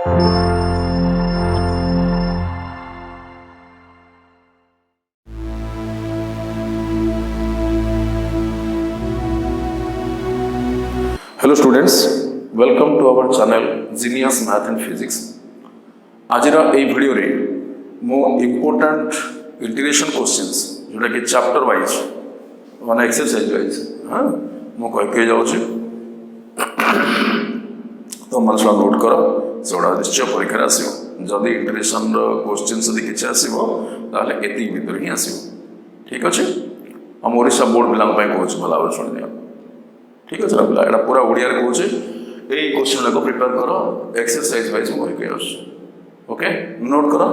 Hello students, welcome to our channel Genius Math and Physics. आज ये video रे मो इम्पोर्टेंट इंटीग्रेशन क्वेश्चंस जोटा कि चैप्टर वाइज माने एक्सरसाइज वाइज हाँ मो कह के जाऊँ तो मन सब नोट कर सेगुड़ा निश्चय परीक्षा आसो जदि इंटीग्रेशन क्वेश्चंस यदि किसी आसो ताले एति भीतर ही आसो ठीक अच्छे हम ओडिशा बोर्ड पिला कहूँ भला भाव शुणी दिया ठीक अच्छे पिला यहाँ पूरा ओडिया कहूँ यही क्वेश्चन को प्रिपेयर कर एक्सरसाइज वाइज मुझे ओके नोट करो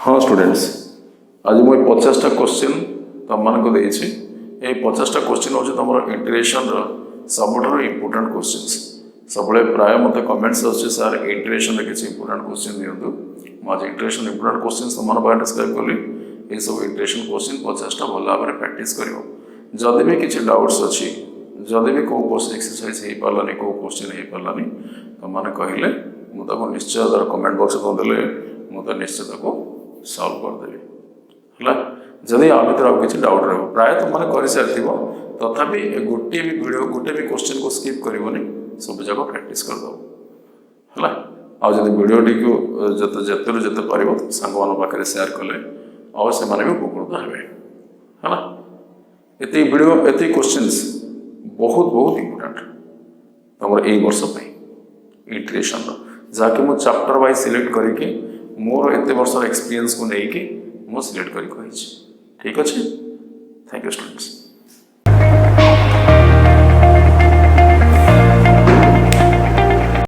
हाँ स्टूडेंट्स आज मुझे 50टा क्वेश्चन तुम मान को देछि ए 50टा क्वेश्चन हो तुम इंटीग्रेशन सबुठ इंपोर्टेंट क्वेश्चंस सब प्राय मत कमेंट्स अच्छे सर इंटीग्रेशन किसी इंपोर्टेंट क्वेश्चन दिंतु मुझे इंटीग्रेशन इंपोर्टेंट क्वेश्चन तुम पाखे डिस्क्राइब कली ये सब इंटीग्रेशन क्वेश्चन 50टा भल भाव में प्रैक्टिस कर जदि भी किसी डाउट्स अच्छी जदि भी कौ एक्सरसाइज हो पारानी कौ क्वेश्चन हो पारानी तुमने कहले मुझे निश्चय तार कमेंट बॉक्स को देले मुझे निश्चय सॉल्व करदेवी है जदि आ भर आउ कि डाउट रहा प्राय तुमने कर सारी तथापि गोटे भी वीडियो गोटे भी क्वेश्चन को स्किप करनी सब जाक प्रैक्टिस करदे है आदि भिडटी को जिते जिते पार सांग मान पाखे सेयार कले और से भी उपकृत हे है ये वीडियो ये क्वेश्चंस बहुत बहुत इंपोर्टेंट तुम यही वर्ष इंटीग्रेशन जहाँकि मुझे चैप्टर वाइज सिलेक्ट करके मोर एत वर्ष एक्सपीरियंस को लेकिन मुझे सिलेक्ट कर ठीक अच्छे थैंक यू स्टूडेंट्स।